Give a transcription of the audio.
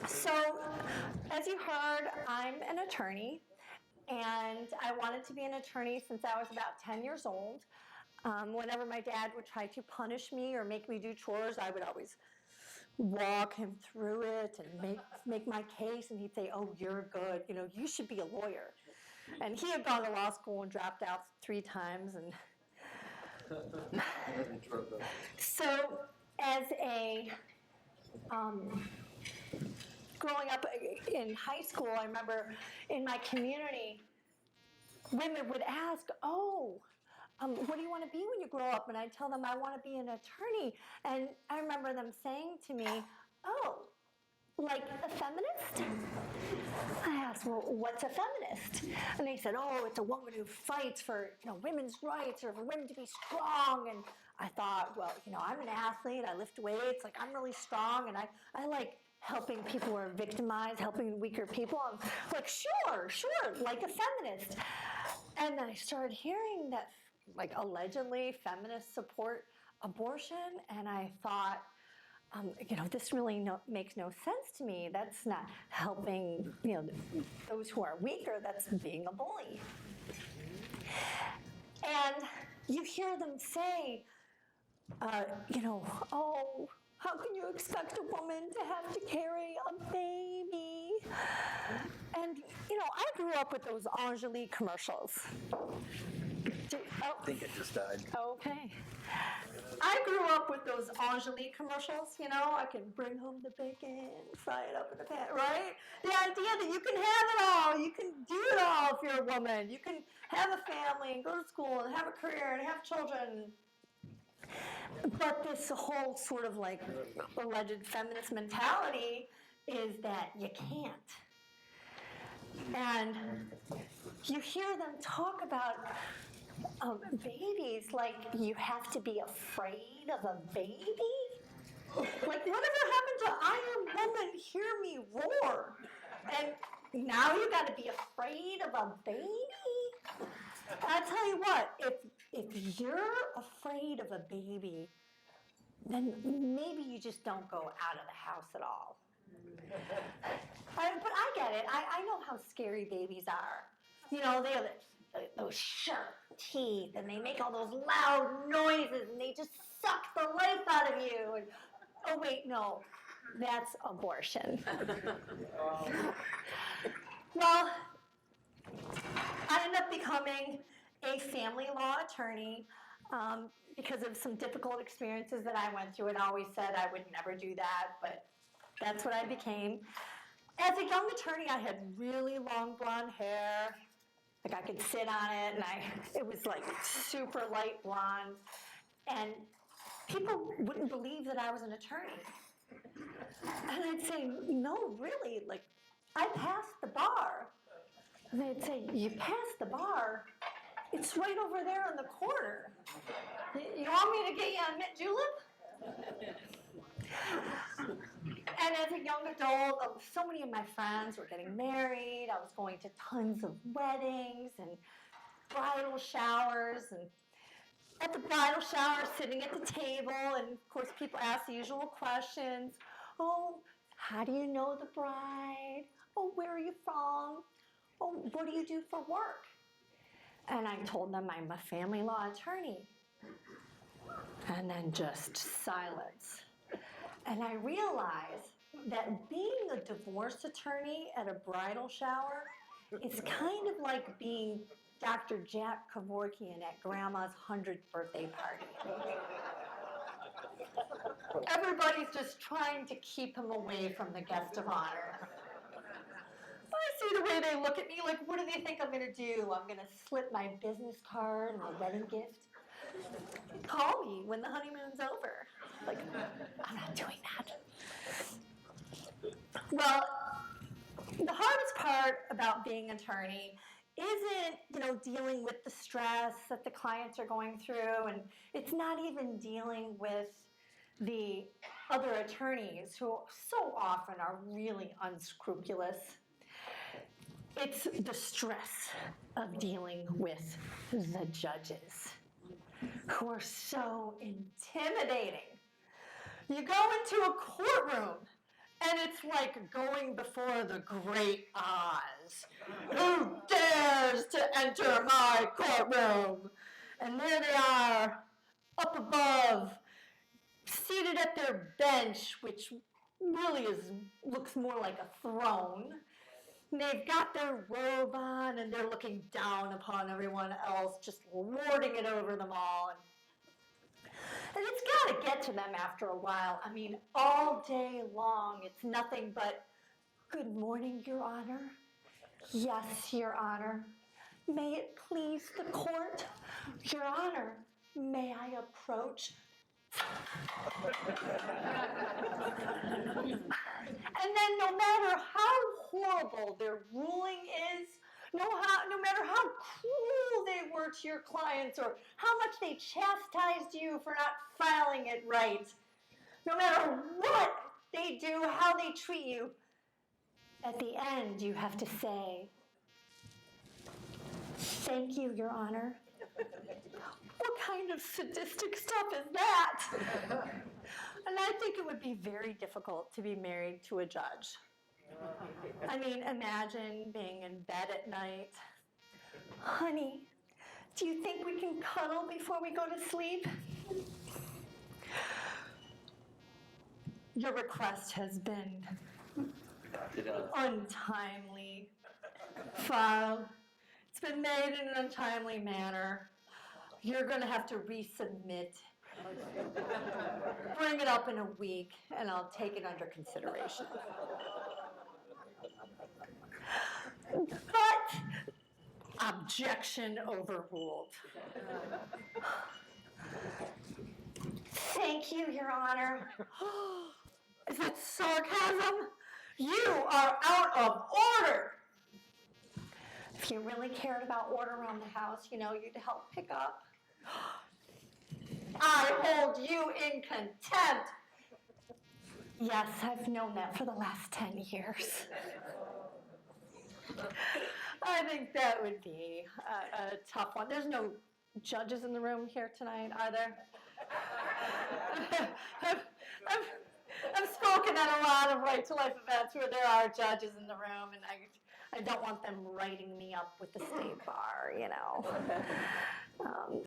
So, as you heard, I'm an attorney, and I wanted to be an attorney since I was about 10 years old. Whenever my dad would try to punish me or make me do chores, I would always walk him through it and make my case, and he'd say, "Oh, you're good. You know, you should be a lawyer." And he had gone to law school and dropped out 3 times, and so as a growing up in high school, I remember in my community, women would ask, "Oh, what do you want to be when you grow up?" And I'd tell them I want to be an attorney. And I remember them saying to me, "Oh, like a feminist?" I asked, "Well, what's a feminist?" And they said, "Oh, it's a woman who fights for women's rights or for women to be strong." And I thought, well, I'm an athlete. I lift weights. Like, I'm really strong, and I like helping people who are victimized, helping weaker people. I'm like, sure, like a feminist. And then I started hearing that, like, allegedly feminists support abortion, and I thought, this really makes no sense to me. That's not helping, those who are weaker. That's being a bully. And you hear them say, "Oh, how can you expect a woman to have to carry a baby?" And, I grew up with those Angelique commercials. I think it just died. Okay. I grew up with those Angelique commercials, I can bring home the bacon, fry it up in a pan, right? The idea that you can have it all, you can do it all if you're a woman. You can have a family and go to school and have a career and have children. But this whole sort of like alleged feminist mentality is that you can't. And you hear them talk about babies like you have to be afraid of a baby. Like, whatever happened to "I am woman, hear me roar"? And now you got to be afraid of a baby? I tell you what, if you're afraid of a baby, then maybe you just don't go out of the house at all. But I get it. I know how scary babies are. They have those sharp teeth, and they make all those loud noises, and they just suck the life out of you. And, oh, wait, no, that's abortion. Well, I ended up becoming a family law attorney because of some difficult experiences that I went through, and always said I would never do that, but that's what I became. As a young attorney, I had really long blonde hair. Like, I could sit on it, and it was like super light blonde. And people wouldn't believe that I was an attorney. And I'd say, "No, really, like, I passed the bar." And they'd say, "You passed the bar? It's right over there in the corner. You want me to get you a mint julep?" And as a young adult, so many of my friends were getting married. I was going to tons of weddings and bridal showers. And at the bridal shower, sitting at the table, and of course people ask the usual questions. "Oh, how do you know the bride? Oh, where are you from? Oh, what do you do for work?" And I told them I'm a family law attorney. And then just silence. And I realized that being a divorce attorney at a bridal shower is kind of like being Dr. Jack Kevorkian at Grandma's 100th birthday party. Everybody's just trying to keep him away from the guest of honor. I see the way they look at me, like, what do they think I'm going to do? I'm going to slip my business card and my wedding gift? Call me when the honeymoon's over. Like, I'm not doing that. Well, the hardest part about being an attorney isn't, dealing with the stress that the clients are going through, and it's not even dealing with the other attorneys who so often are really unscrupulous. It's the stress of dealing with the judges, who are so intimidating. You go into a courtroom, And it's like going before the great Oz. Who dares to enter my courtroom? And there they are, up above, seated at their bench, which really looks more like a throne. And they've got their robe on, and they're looking down upon everyone else, just lording it over them all. And it's got to get to them after a while. I mean, all day long, it's nothing but, "Good morning, Your Honor." "Yes, Your Honor." "May it please the court?" "Your Honor, may I approach?" And then no matter how horrible their ruling is, no matter how cruel they were to your clients or how much they chastised you for not filing it right, no matter what they do, how they treat you, at the end you have to say, "Thank you, Your Honor." What kind of sadistic stuff is that? And I think it would be very difficult to be married to a judge. I mean, imagine being in bed at night. "Honey, do you think we can cuddle before we go to sleep?" "Your request has been untimely filed. It's been made in an untimely manner. You're going to have to resubmit. Bring it up in a week, and I'll take it under consideration." But objection overruled. "Thank you, Your Honor." Is that sarcasm? "You are out of order." If you really cared about order around the house, you'd help pick up. "I hold you in contempt." "Yes, I've known that for the last 10 years. I think that would be a tough one. There's no judges in the room here tonight, are there? I've spoken at a lot of right to life events where there are judges in the room, and I don't want them writing me up with the state bar,